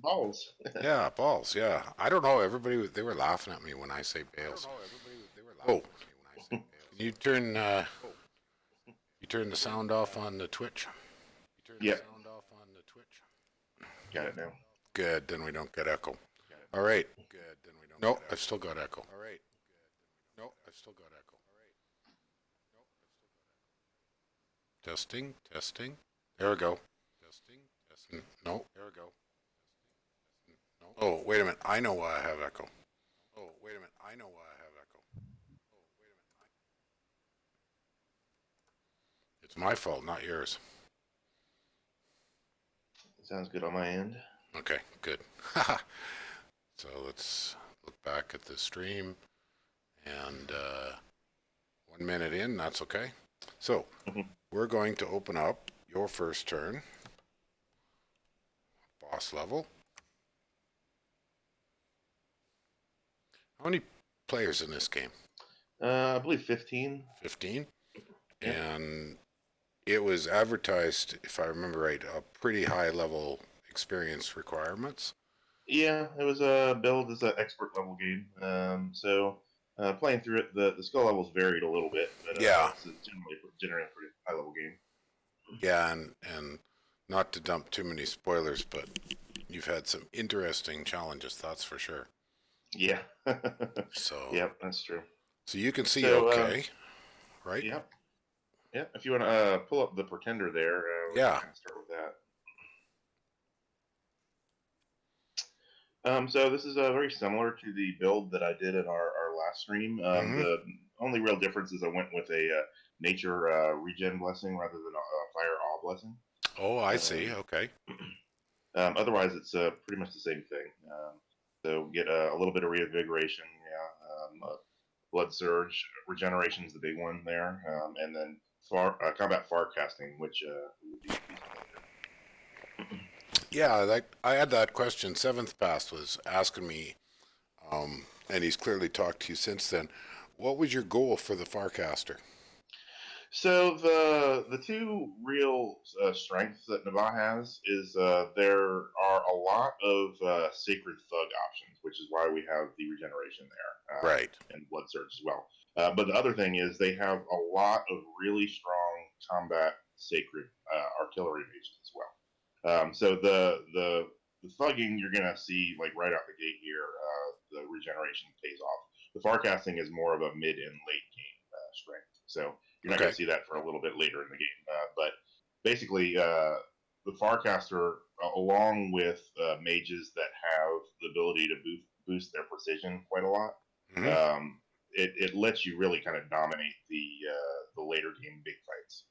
Balls. Yeah, Baalz. Yeah, I don't know. Everybody they were laughing at me when I say Baalz. Oh, can you turn the sound off on the Twitch? Yep, got it now. Good, then we don't get echo. All right. No, I've still got echo. Testing, testing. There we go. No. Oh, wait a minute. I know why I have echo. It's my fault, not yours. Sounds good on my end. Okay, good. So let's look back at the stream, and 1 minute in, that's okay. So we're going to open up your first turn, boss level. How many players in this game? I believe 15. 15. Yep. And it was advertised, if I remember right, a pretty high level experience requirements. Yeah, it was billed as an expert level game. So playing through it, the skill levels varied a little bit, but Yeah. it's generally a pretty high level game. Yeah, and not to dump too many spoilers, but you've had some interesting challenges, that's for sure. Yeah. So Yep, that's true. so you can see So, okay, right? Yep. Yep. If you want to pull up the Pretender there, we Yeah. can start with that. So this is very similar to the build that I did in our last stream. The only real difference is I went with a nature regen blessing rather than a fire awe blessing. Oh, I see. Okay. Otherwise, it's pretty much the same thing. So get a little bit of reinvigoration, blood surge, regeneration is the big one there, and then combat far casting, which we'll be later. Yeah, I had that question. Seventh Pass was asking me, and he's clearly talked to you since then. What was your goal for the Farcaster? So the two real strengths that Nava has is there are a lot of sacred thug options, which is why we have the regeneration there, Right. and blood surge as well. But the other thing is they have a lot of really strong combat sacred artillery mages as well. So the thugging you're gonna see like right out the gate here, the regeneration pays off. The farcasting is more of a mid and late game strength. So you're not going to see that for a little bit later in the game. But basically, the Farcaster, along with mages that have the ability to boost their precision quite a lot, it lets you really kind of dominate the later game big fights.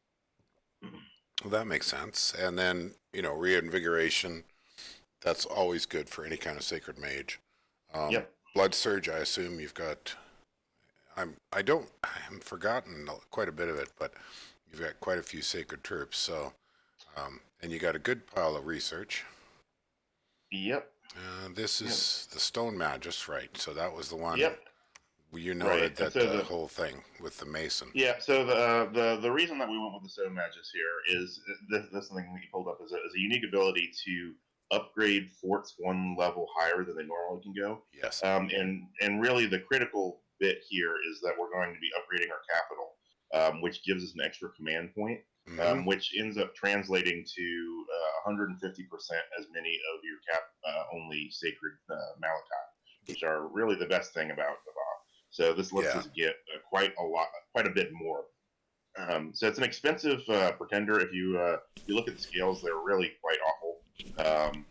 Well, that makes sense. And then, reinvigoration, that's always good for any kind of sacred mage. Yep. Blood surge, I assume you've got. I'm forgotten quite a bit of it, but you've got quite a few sacred troops. So, and you got a good pile of research. Yep. This is the Stone Magus, right? So that was the one. Yep. You noted that so the whole thing with the Mason. Yeah. So the reason that we went with the Stone Magus here is this thing that you pulled up is a unique ability to upgrade forts one level higher than they normally can go. Yes. And really the critical bit here is that we're going to be upgrading our capital, which gives us an extra command point, which ends up translating to 150% as many of your cap only sacred Malachi, which are really the best thing about the boss. So this lets us get quite a bit more. So it's an expensive pretender. If you look at the scales, they're really quite awful.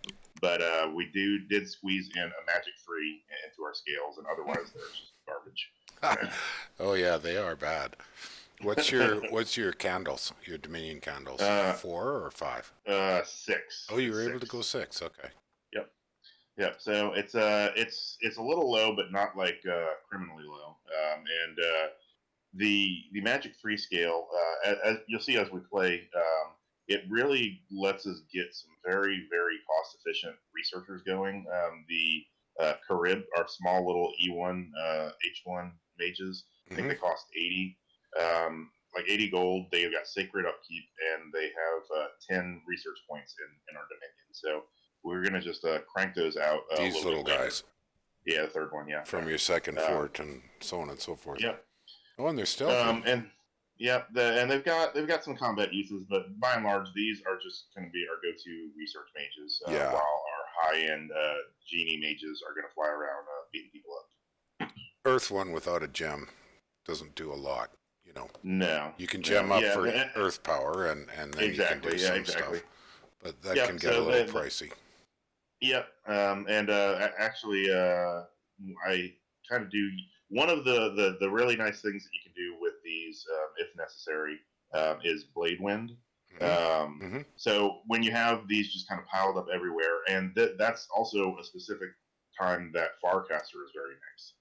But we did squeeze in a magic 3 into our scales, and otherwise they're just garbage. Oh yeah, they are bad. What's your candles? Your Dominion candles? 4 or 5? 6. Oh, you were able to go 6. Okay. Yep. So it's a little low, but not like criminally low. And the Magic 3 scale, as you'll see as we play, it really lets us get some very, very cost efficient researchers going. The Carib, our small little E1 H1 mages, I think they cost 80. Like 80 gold. They've got sacred upkeep, and they have 10 research points in our Dominion. So we're gonna just crank those out a These little little bit later. guys. Yeah, the third one. Yeah. From your second fort and so on and so forth. Yep. Oh, and they're stealthy. And yep, and they've got some combat uses, but by and large, these are just going to be our go-to research mages. Yeah. While our high-end genie mages are going to fly around beating people up. Earth one without a gem doesn't do a lot. You know. No. You can gem up for Yeah, Earth power, and then exactly. you can do some Exactly. stuff. But that Yep. can get a little pricey. Yep. And actually, I kind of do one of the really nice things that you can do with these, if necessary, is blade wind. So when you have these just kind of piled up everywhere, and that's also a specific time that Farcaster is very nice.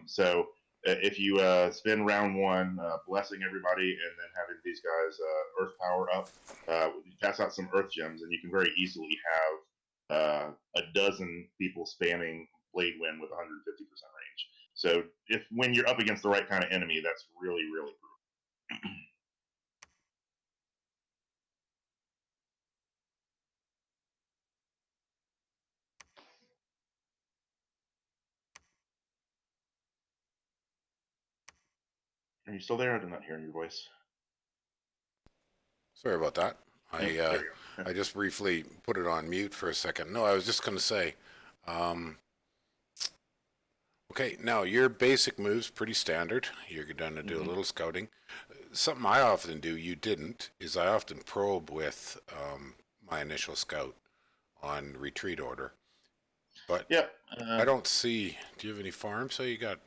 So if you spend round one blessing everybody and then having these guys Earth power up, you pass out some Earth gems, and you can very easily have a dozen people spamming blade wind with 150% range. So when you're up against the right kind of enemy, that's really really brutal. Are you still there? I did not hear your voice. Sorry about that. There you go. I just briefly put it on mute for a second. No, I was just going to say, okay, now your basic move's pretty standard. You're going to do a little scouting. Something I often do, you didn't, is I often probe with my initial scout on retreat order. But Yep. I don't see. Do you have any farms? So you got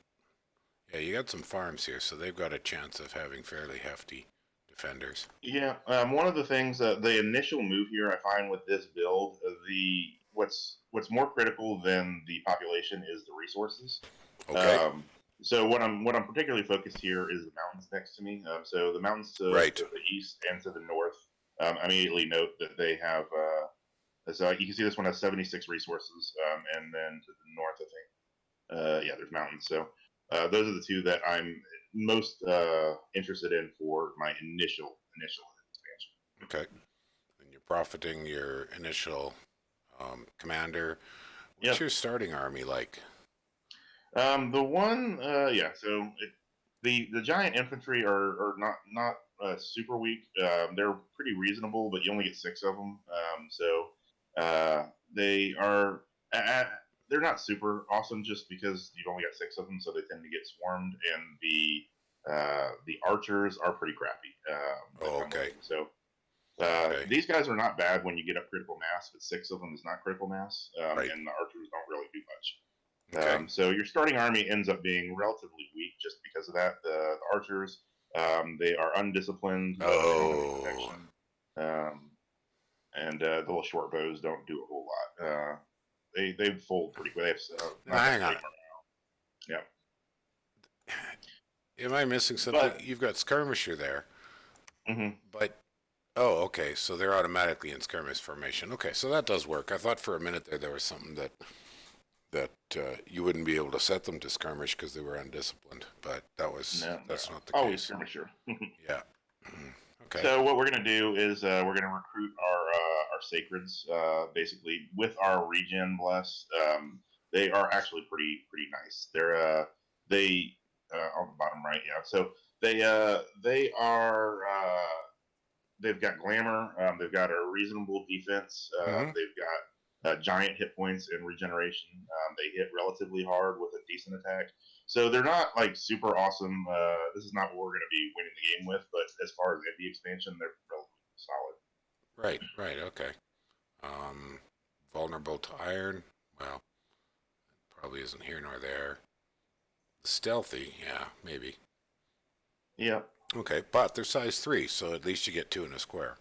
some farms here, so they've got a chance of having fairly hefty defenders. Yeah. One of the things, the initial move here, I find with this build, what's more critical than the population is the resources. Okay. So what I'm particularly focused here is the mountains next to me. So the mountains to the east and to the north. I immediately note that they have. So you can see this one has 76 resources, and then to the north, I think, there's mountains. So those are the two that I'm most interested in for my initial expansion. Okay. And you're profiting your initial commander. What's Yep. your starting army like? The one, So the giant infantry are not super weak. They're pretty reasonable, but you only get 6 of them. They are. They're not super awesome just because you've only got 6 of them, so they tend to get swarmed, and the archers are pretty crappy. Okay. So these guys are not bad when you get up critical mass, but 6 of them is not critical mass, Right. and the archers don't really do much. Okay. So your starting army ends up being relatively weak just because of that. The archers, they are undisciplined. They don't have any protection. And the little short bows don't do a whole lot. They fold pretty quick. They have Hang on. Yeah. Am I missing something? You've got skirmisher there. But okay, so they're automatically in skirmish formation. Okay, so that does work. I thought for a minute there was something that you wouldn't be able to set them to skirmish because they were undisciplined, but that's not the always case. skirmisher. Yeah. Okay. So what we're going to do is we're going to recruit our sacreds basically with our regen bless. They are actually pretty nice. They on the bottom right, yeah. So they are they've got glamour. They've got a reasonable defense. They've got giant hit points and regeneration. They hit relatively hard with a decent attack. So they're not like super awesome. This is not what we're going to be winning the game with, but as far as the expansion, they're relatively solid. Right. Okay. Vulnerable to iron. Well, probably isn't here nor there. Stealthy, yeah, maybe. Yeah. Okay, but they're size 3, so at least you get 2 in a square.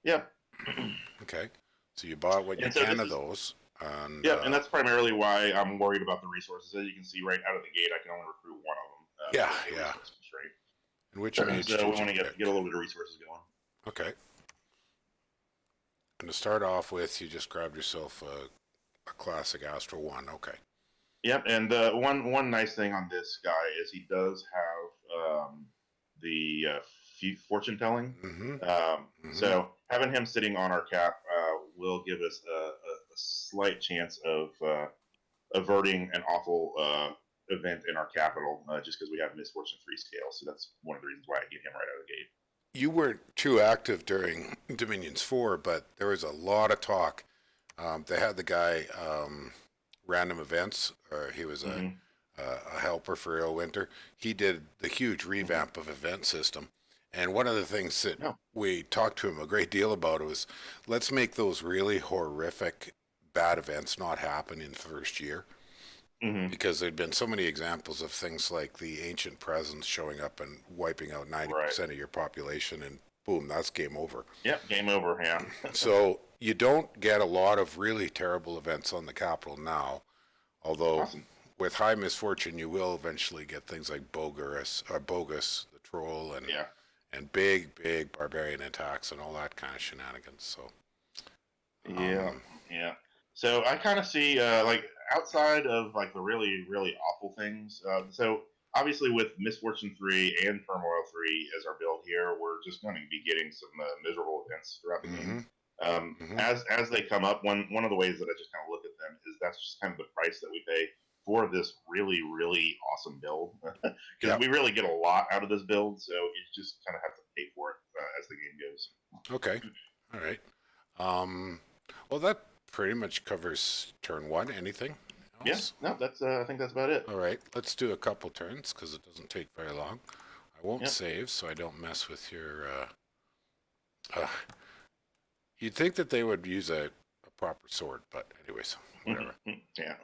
Yep. Okay, so you bought what you can of those. And, and that's primarily why I'm worried about the resources. As you can see right out of the gate, I can only recruit one of them. Yeah. And which mage so we want to get a little bit of resources going. Okay. And to start off with, you just grabbed yourself a classic Astra 1. Okay. Yep, and one nice thing on this guy is he does have the fortune telling. So having him sitting on our cap will give us slight chance of averting an awful event in our capital, just because we have Misfortune 3 scale. So that's one of the reasons why I get him right out of the gate. You weren't too active during Dominions 4, but there was a lot of talk. They had the guy, Random Events, or he was Mm-hmm. a helper for Earl Winter. He did the huge Mm-hmm. revamp of event system. And one of the things that No. we talked to him a great deal about was, let's make those really horrific bad events not happen in the first year. Mm-hmm. Because there'd been so many examples of things like the ancient presence showing up and wiping out Right. 90% of your population, and boom, that's game over. Yep. Game over. Yeah. So you don't get a lot of really terrible events on the capital now, although Awesome. with high misfortune you will eventually get things like Bogus, the troll, Yeah. and big barbarian attacks and all that kind of shenanigans. So Yeah. Yeah. So I kind of see like outside of like the really awful things. So obviously with Misfortune 3 and Turmoil 3 as our build here, we're just going to be getting some miserable events throughout the game. mm-hmm, mm-hmm. As they come up, one of the ways that I just kind of look at them is that's just kind of the price that we pay for this really awesome build, because Yep. we really get a lot out of this build. So you just kind of have to pay for it as the game goes. Okay. All right. Um, well, that pretty much covers turn one. Anything Yeah, else? no, that's I think that's about it. All right. Let's do a couple turns because it doesn't take very long. I won't Yep. save so I don't mess with your. Uh, you'd think that they would use a proper sword, but anyways, whatever. Yeah.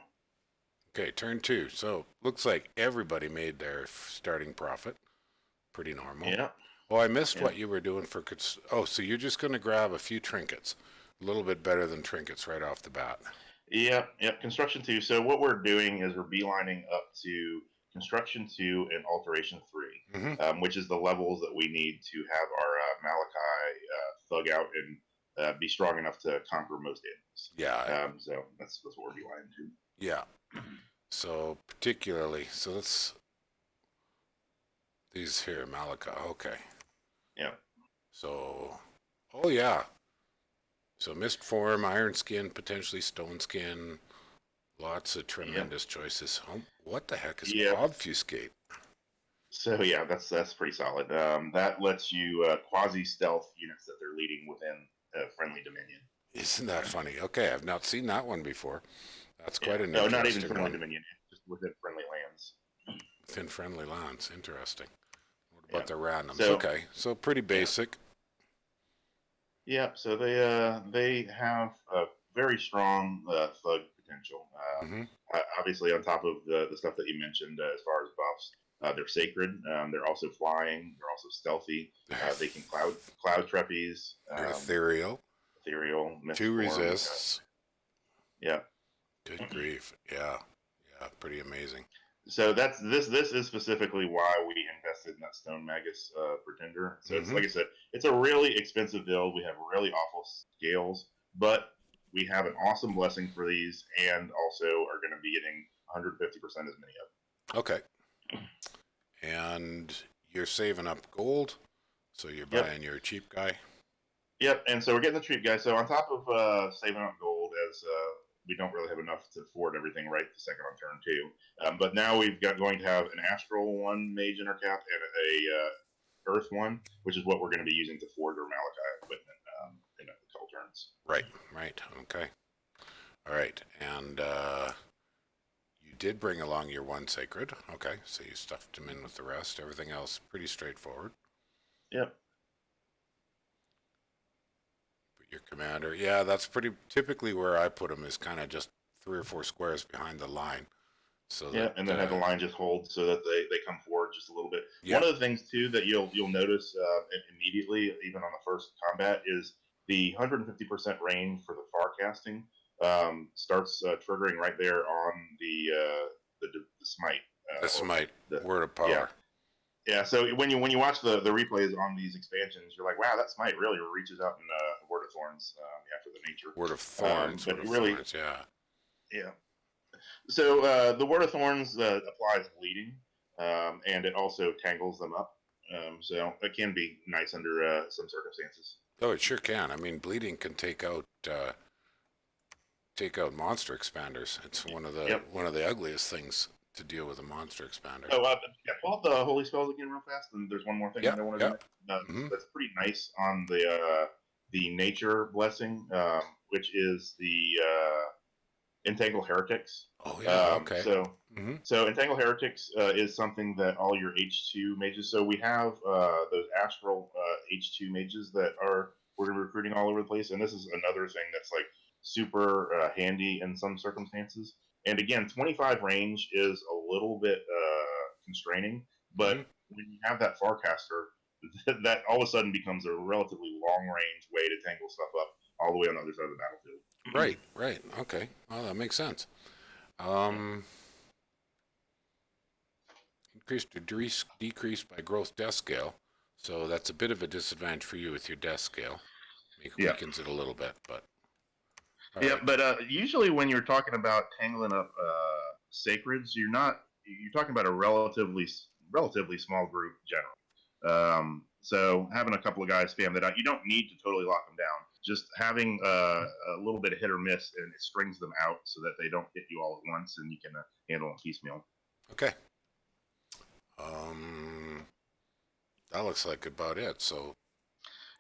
Okay, turn two. So looks like everybody made their starting profit. Pretty normal. Yeah. Oh, I missed Yeah. what you were doing for. Oh, so you're just going to grab a few trinkets. A little bit better than trinkets right off the bat. Yep. Yep. Construction 2. So what we're doing is we're beelining up to Construction 2 and Alteration 3, Mm-hmm. which is the levels that we need to have our Malachi thug out and be strong enough to conquer most enemies. Yeah, So that's what we're beelining to. yeah. So particularly, so let's these here Malika. Okay. Yeah. So, oh yeah. So mist form, iron skin, potentially stone skin. Lots of tremendous choices. Oh, what the heck is Yeah. obfuscate? So yeah, that's pretty solid. That lets you quasi stealth units that they're leading within a friendly dominion. Isn't that funny? Okay, I've not seen that one before. That's Yeah. quite an No, not even interesting friendly one. dominion, just within friendly lands. Within friendly lands. Interesting. What Yeah. about the randoms? So Okay, so pretty yeah, basic. yeah. So they have a very strong thug potential. Mm-hmm. Obviously, on top of the stuff that you mentioned as far as buffs, they're sacred. They're also flying. They're also stealthy. They can cloud trapeze, They're ethereal. ethereal, mist Two form. resists. Yeah. Good grief. Yeah. Yeah, pretty amazing. So that's this is specifically why we invested in that Stone Magus Pretender. So it's Mm-hmm. like I said, it's a really expensive build. We have really awful scales, but we have an awesome blessing for these, and also are going to be getting 150% as many of Okay. And you're saving up gold, so you're them. Yep. buying your cheap guy. Yep. And so we're getting the treat, guys. So on top of saving up gold, as we don't really have enough to afford everything right the second on turn two, but now we've got going to have an Astral one Mage Intercap and a Earth one, which is what we're going to be using to forge our Malachi equipment in a couple turns. Right. Right. Okay. All right. And you did bring along your one sacred. Okay. So you stuffed him in with the rest. Everything else pretty straightforward. Yep. Put your commander. Yeah, that's pretty typically where I put him is kind of just 3 or 4 squares behind the line. So Yeah, that and then have the line just hold so that they come forward just a little bit. yeah. One of the things too that you'll notice immediately, even on the first combat, is the 150% range for the far casting starts triggering right there on the smite. The smite, word of Yeah, power. yeah. So when you watch the replays on these expansions, you're like, wow, that smite really reaches out in Word of Thorns after the nature. Word of thorns. But Word of really, thorns. Yeah. yeah. So the Word of Thorns applies bleeding, and it also tangles them up. So it can be nice under some circumstances. Oh, it sure can. I mean, bleeding can take out take out monster expanders. It's one of the ugliest things to deal with a monster expander. Oh, yeah, pull up the holy spells again real fast. And there's one more thing that I want to Yep. mention. That's pretty nice on the nature blessing, which is the Entangle Heretics. Oh yeah. Okay. So Entangle Heretics is something that all your H2 mages. So we have those Astral H2 mages that we're recruiting all over the place, and this is another thing that's like super handy in some circumstances. And again, 25 range is a little bit constraining, but when you have that Farcaster, that all of a sudden becomes a relatively long range way to tangle stuff up all the way on the other side of the battlefield. Right. Okay. Well, that makes sense. Increased or decreased by growth death scale, so that's a bit of a disadvantage for you with your death scale. Weakens it a little bit, but right. But usually when you're talking about tangling up sacreds, you're talking about a relatively small group generally. So having a couple of guys spam that out, you don't need to totally lock them down. Just having a little bit of hit or miss, and it strings them out so that they don't hit you all at once, and you can handle them piecemeal. Okay. That looks like about it. So.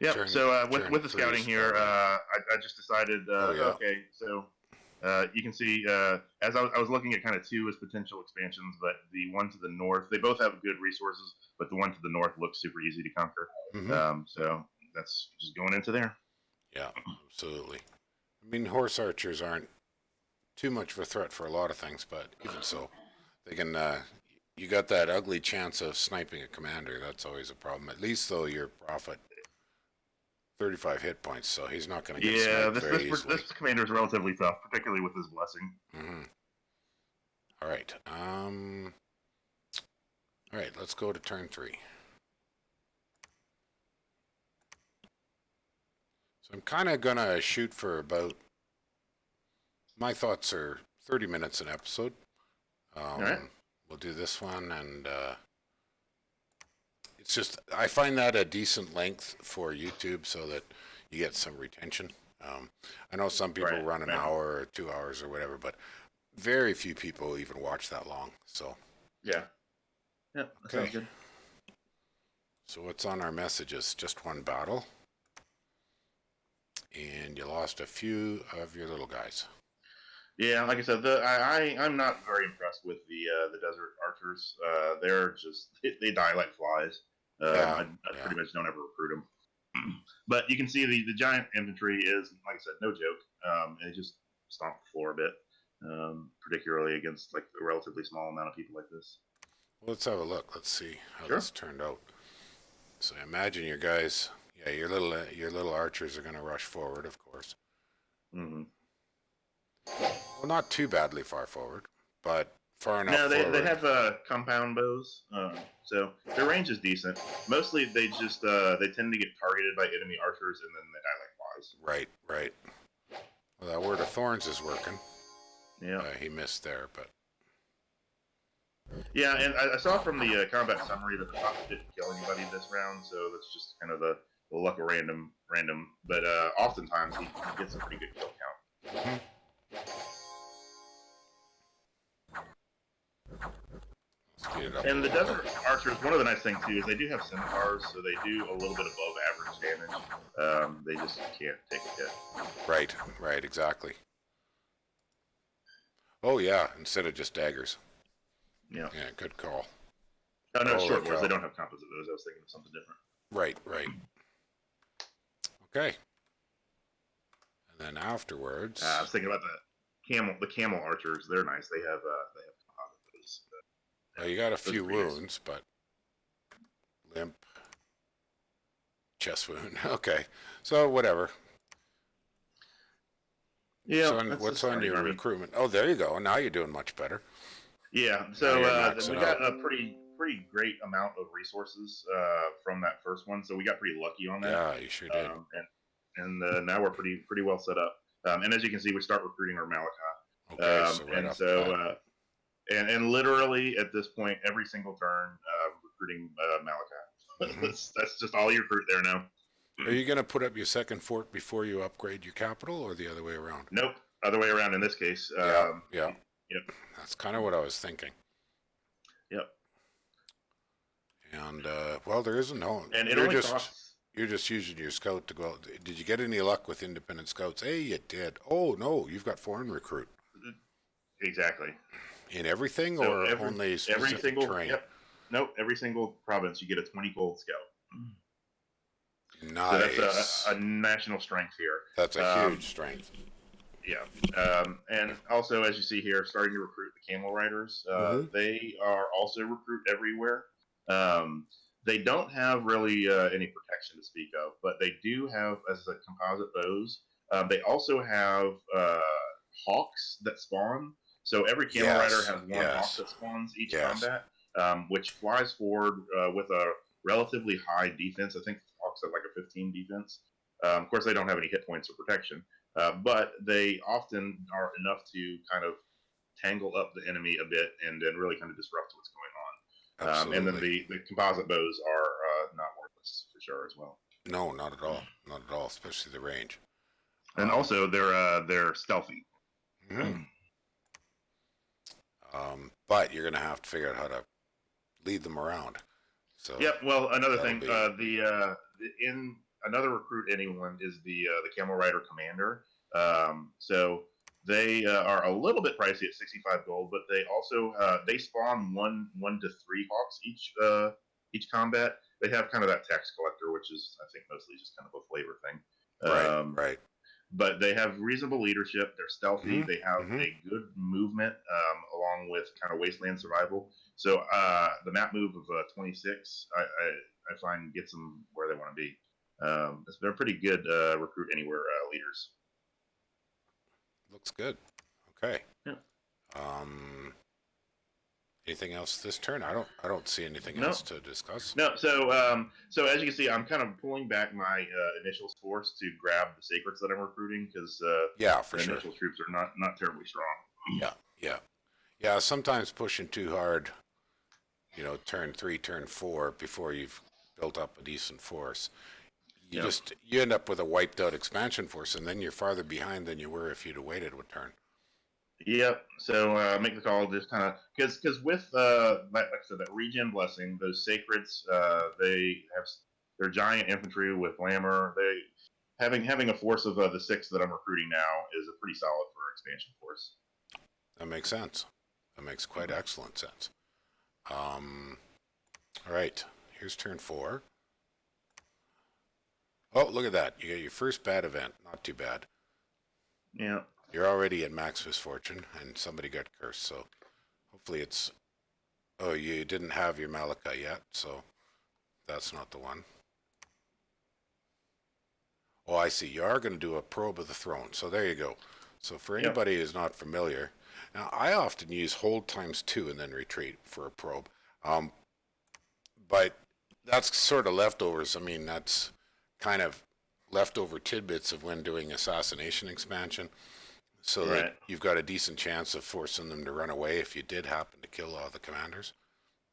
Yeah. So with the scouting here, I just decided. Okay. So you can see as I was looking at kind of two as potential expansions, but the one to the north, they both have good resources, but the one to the north looks super easy to conquer. So that's just going into there. Yeah, absolutely. I mean, horse archers aren't too much of a threat for a lot of things, but even so, they can. You got that ugly chance of sniping a commander. That's always a problem. At least though, your prophet 35 hit points, so he's not going to get sniped very easily. This commander is relatively tough, particularly with his blessing. All right. All right, let's go to turn 3. So I'm kind of going to shoot for about, my thoughts are 30 minutes an episode. All right. We'll do this one, and it's just, I find that a decent length for YouTube so that you get some retention. I know some people run an hour or 2 hours or whatever, but very few people even watch that long. So yeah, that sounds good. So what's on our messages? Just one battle, and you lost a few of your little guys. Yeah, like I said, I'm not very impressed with the desert archers. They're just they die like flies. I pretty much don't ever recruit them. But you can see the giant infantry is, like I said, no joke. They just stomp the floor a bit, particularly against like a relatively small amount of people like this. Well, let's have a look. Let's see how this turned out. So imagine your guys. Yeah, your little archers are going to rush forward, of course. Well, not too badly far forward, but far enough. No, they have compound bows, so their range is decent. Mostly, they just they tend to get targeted by enemy archers, and then they die like flies. Right. Well, that word of thorns is working. Yeah, he missed there, but yeah, and I saw from the combat summary that the top didn't kill anybody this round, so that's just kind of the luck of random. But oftentimes he gets a pretty good kill count. And the desert archers, one of the nice things too is they do have scimitars, so they do a little bit above average damage. They just can't take a hit. Right, exactly. Oh yeah, instead of just daggers. Yeah, good call. Oh no, short bows. They don't have composite bows. I was thinking of something different. Right. Okay. And then afterwards, I was thinking about the camel archers. They're nice. They have composite bows. Well, you got a few wounds, but limp, chest wound. Okay, so whatever. Yeah. What's on your recruitment? Oh, there you go. Now you're doing much better. Yeah. So we got a pretty great amount of resources from that first one. So we got pretty lucky on that. Yeah, you sure did. And now we're pretty well set up. And as you can see, we start recruiting our Malika. Okay, and literally at this point, every single turn, recruiting Malika. That's just all you recruit there now. Are you going to put up your second fort before you upgrade your capital, or the other way around? Nope. other way around in this case. Yeah, yeah. Yep. That's kind of what I was thinking. Yep. And well, there isn't no. And it only costs. You're just using your scout to go out. Did you get any luck with independent scouts? Hey, you did. Oh no, you've got foreign recruit. Exactly. In everything, So or only specific every single terrain? Yep. Nope. Every single province you get a 20 gold scout. Nice. So that's a national strength here. That's a huge strength. Yeah. And also, as you see here, starting to recruit the camel riders. They are also recruit everywhere. They don't have really any protection to speak of, but they do have, as a composite bows. They also have hawks that spawn. So every camel rider has one hawk that spawns each combat, which flies forward with a relatively high defense. I think hawks have like a 15 defense. Of course, they don't have any hit points or protection, but they often are enough to kind of tangle up the enemy a bit and then really kind of disrupt what's going on. And then the composite bows are not worthless for sure as well. No, not at all. Not at all, especially the range. And also, they're stealthy. But you're going to have to figure out how to lead them around. So yep. Well, another thing, in another recruit anyone is the camel rider commander. So they are a little bit pricey at 65 gold, but they also they spawn one to three hawks each combat. They have kind of that tax collector, which is I think mostly just kind of a flavor thing. Right. But they have reasonable leadership. They're stealthy. They have a good movement along with kind of wasteland survival. So the map move of 26, I find gets them where they want to be. They're pretty good recruit anywhere leaders. Looks good. Okay. Yeah. Anything else this turn? I don't see anything else to discuss. No. So as you can see, I'm kind of pulling back my initial force to grab the sacreds that I'm recruiting because the initial troops are not terribly strong. Yeah. Sometimes pushing too hard, turn 3, turn 4 before you've built up a decent force. You end up with a wiped out expansion force, and then you're farther behind than you were if you'd have waited a turn. Yep. So make the call, just kind of because with like I said, that regen blessing, those sacreds, they're giant infantry with glamour. They having a force of the 6 that I'm recruiting now is a pretty solid for expansion force. That makes sense. That makes quite excellent sense. All right. Here's turn 4. Oh, look at that. You got your first bad event. Not too bad. Yeah. You're already at max misfortune, and somebody got cursed, so hopefully it's... Oh, you didn't have your Malika yet, so that's not the one. Oh, I see. You are going to do a probe of the throne, so there you go. So for anybody who's not familiar... Now, I often use hold ×2 and then retreat for a probe. But that's sort of leftovers. I mean, that's kind of leftover tidbits of when doing assassination expansion. So that you've got a decent chance of forcing them to run away if you did happen to kill all the commanders.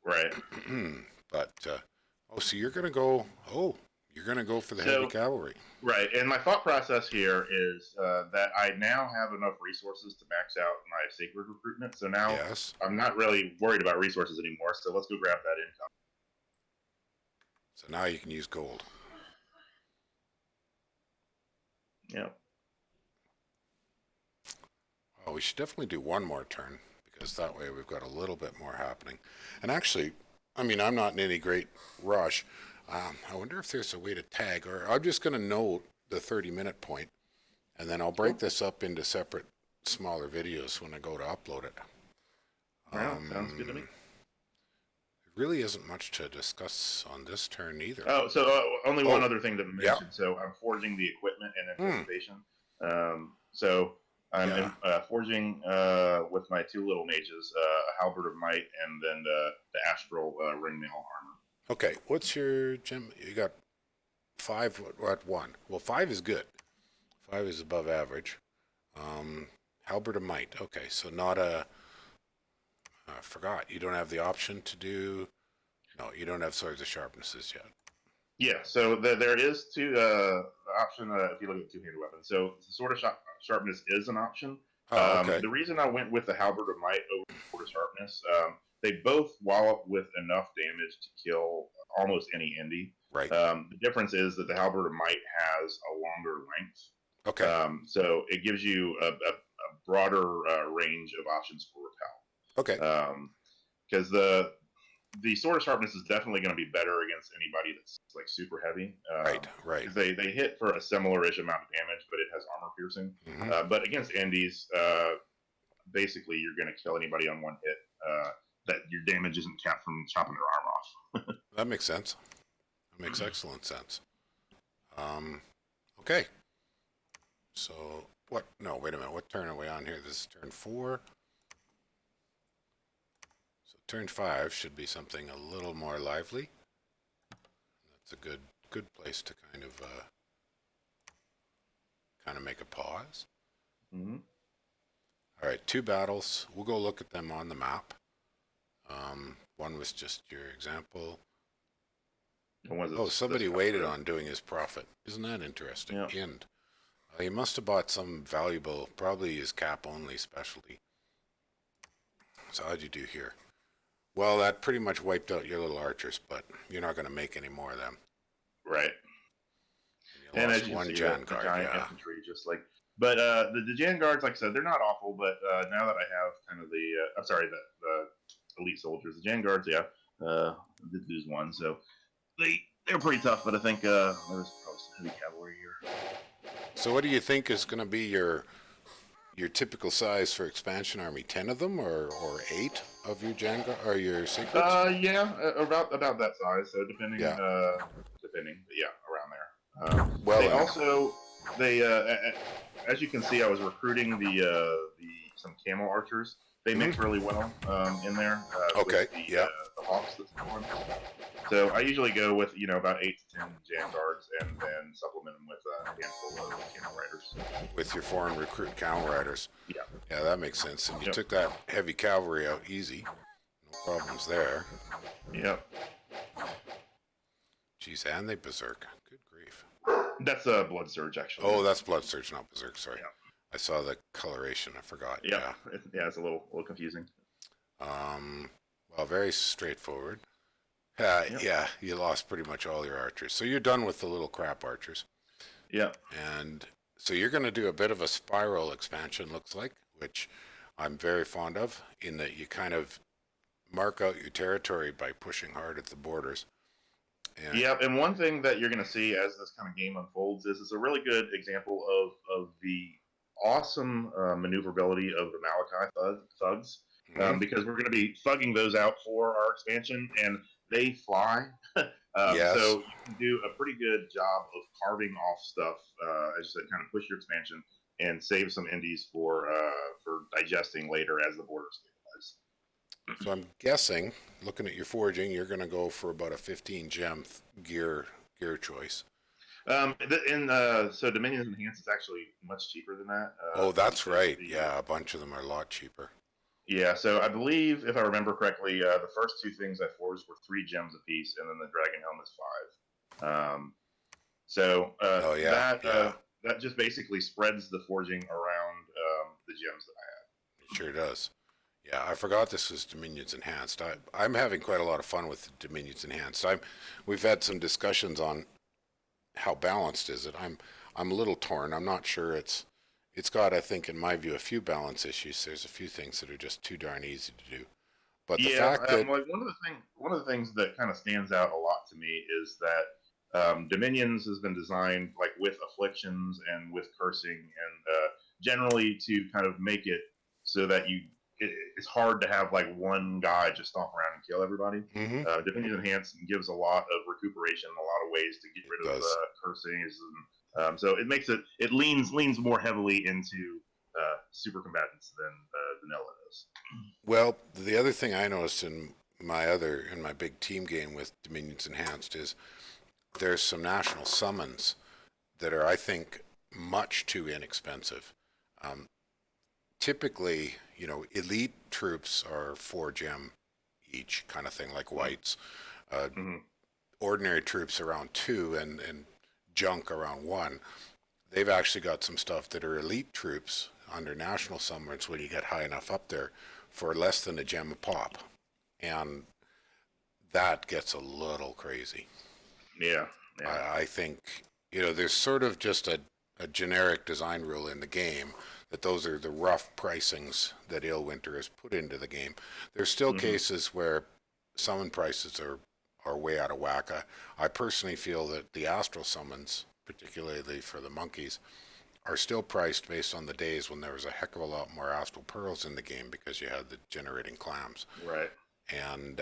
Right. But, so you're going to go... Oh, you're going to go for the heavy cavalry. Right, and my thought process here is that I now have enough resources to max out my sacred recruitment. So now I'm not really worried about resources anymore. So let's go grab that income. So now you can use gold. Yeah. Well, we should definitely do one more turn, because that way we've got a little bit more happening. And actually, I mean, I'm not in any great rush. I wonder if there's a way to tag, or I'm just going to note the 30-minute point, and then I'll break this up into separate, smaller videos when I go to upload it. Sounds good to me. There really isn't much to discuss on this turn either. Oh, so only one other thing to mention. So I'm forging the equipment in anticipation. So I'm forging with my 2 little mages, a halberd of might, and then the astral ringmail armor. Okay, what's your gem? You got 5 at 1. Well, 5 is good. 5 is above average. Halberd of might. Okay, so not a... I forgot. You don't have the option to do... No, you don't have swords of sharpnesses yet. Yeah, so there is 2 option if you look at two-handed weapons. So the sword of sharpness is an option. Oh, okay. The reason I went with the halberd of might over the sword of sharpness, they both wallop with enough damage to kill almost any Indy. Right. The difference is that the halberd of might has a longer length. Okay. So it gives you a broader range of options for repel. Okay. Because the sword of sharpness is definitely going to be better against anybody that's like super heavy. Right. They hit for a similar-ish amount of damage, but it has armor piercing. But against Indies, basically you're going to kill anybody on one hit. That your damage isn't capped from chopping their arm off. That makes sense. That makes excellent sense. Okay. So what? No, wait a minute. What turn are we on here? This is turn 4. So turn 5 should be something a little more lively. That's a good place to kind of make a pause. All right, 2 battles. We'll go look at them on the map. One was just your example. Oh, somebody waited on doing his profit. Isn't that interesting? Yeah. End. He must have bought some valuable, probably his cap only specialty. So how'd you do here? Well, that pretty much wiped out your little archers, but you're not going to make any more of them. Right. And as you see, Jan guard, giant infantry, just like. But the Jan guards, like I said, they're not awful. But now that I have kind of the elite soldiers, the Jan guards, I did lose one, so they're pretty tough. But I think there was probably some heavy cavalry here. So what do you think is going to be your typical size for expansion army? 10 of them, or 8 of your Jan or your secrets? Yeah, about that size. So depending, but yeah, around there. Well, as you can see, I was recruiting some camel archers. They mix really well in there. Okay. With the hawks that's going. So I usually go with about 8 to 10 Jan guards, and then supplement them with a handful of camel riders. With your foreign recruit camel riders. Yeah. Yeah, that makes sense. And you took that heavy cavalry out easy. No problems there. Yep. Jeez, and they berserk. Good grief. That's a blood surge, actually. Oh, that's blood surge, not berserk. Sorry. Yeah. I saw the coloration. I forgot. Yeah. It's a little confusing. Well, very straightforward. Yeah, you lost pretty much all your archers. So you're done with the little crap archers. Yeah. And so you're going to do a bit of a spiral expansion, looks like, which I'm very fond of, in that you kind of mark out your territory by pushing hard at the borders. And one thing that you're going to see as this kind of game unfolds is it's a really good example of the awesome maneuverability of the Malachi thugs, because we're going to be thugging those out for our expansion, and they fly. Yes. So you can do a pretty good job of carving off stuff, as you said, kind of push your expansion and save some indies for digesting later as the borders stabilize. So I'm guessing, looking at your forging, you're going to go for about a 15 gem gear choice. So Dominions Enhanced is actually much cheaper than that. That's right. Yeah, a bunch of them are a lot cheaper. Yeah, so I believe, if I remember correctly, the first 2 things I forged were 3 gems apiece, and then the Dragon Helm is 5. That just basically spreads the forging around the gems that I had. It sure does. Yeah, I forgot this was Dominions Enhanced. I'm having quite a lot of fun with Dominions Enhanced. We've had some discussions on how balanced is it. I'm a little torn. I'm not sure it's got, I think, in my view, a few balance issues. There's a few things that are just too darn easy to do. But the fact that one of the things that kind of stands out a lot to me is that Dominions has been designed like with afflictions and with cursing, and generally to kind of make it so that it's hard to have like one guy just stomp around and kill everybody. Dominions Enhanced gives a lot of recuperation, a lot of ways to get rid of cursing. So it makes it leans more heavily into super combatants than vanilla does. Well, the other thing I noticed in my big team game with Dominions Enhanced is there's some national summons that are, I think, much too inexpensive. Typically, elite troops are 4 gem each, kind of thing, like whites. Ordinary troops around 2, and junk around 1. They've actually got some stuff that are elite troops under national summons when you get high enough up there for less than a gem a pop. And that gets a little crazy. Yeah. I think, there's sort of just a generic design rule in the game that those are the rough pricings that Ilwinter has put into the game. There's still cases where summon prices are way out of whack. I personally feel that the astral summons, particularly for the monkeys, are still priced based on the days when there was a heck of a lot more astral pearls in the game because you had the generating clams. Right. And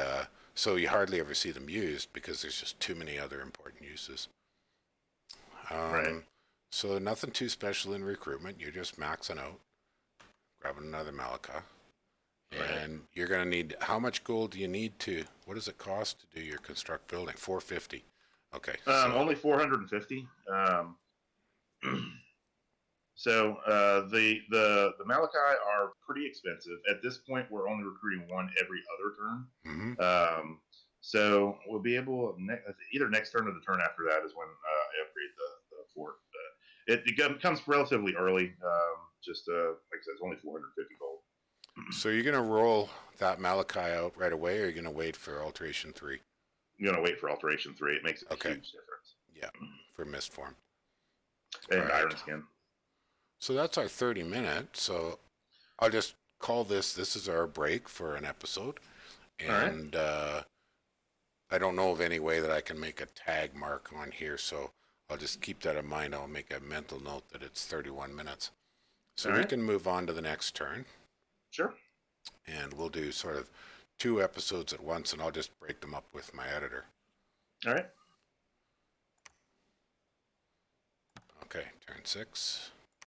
so you hardly ever see them used because there's just too many other important uses. Right. So nothing too special in recruitment. You're just maxing out, grabbing another Malika. And you're going to need, how much gold do you need to, what does it cost to do your construct building? 450. Okay. Only 450. So the Malachi are pretty expensive. At this point, we're only recruiting one every other turn. So we'll be able either next turn or the turn after that is when I upgrade the fort. It comes relatively early. Just like I said, it's only 450 gold. So you're going to roll that Malachi out right away, or you're going to wait for Alteration 3? I'm going to wait for Alteration 3. It makes a huge difference. Yeah, for Mist Form. And Iron Skin. So that's our 30 minutes. So I'll just call this is our break for an episode. And I don't know of any way that I can make a tag mark on here, so I'll just keep that in mind. I'll make a mental note that it's 31 minutes. So we can move on to the next turn. Sure. And we'll do sort of 2 episodes at once, and I'll just break them up with my editor. All right. Okay, turn 6.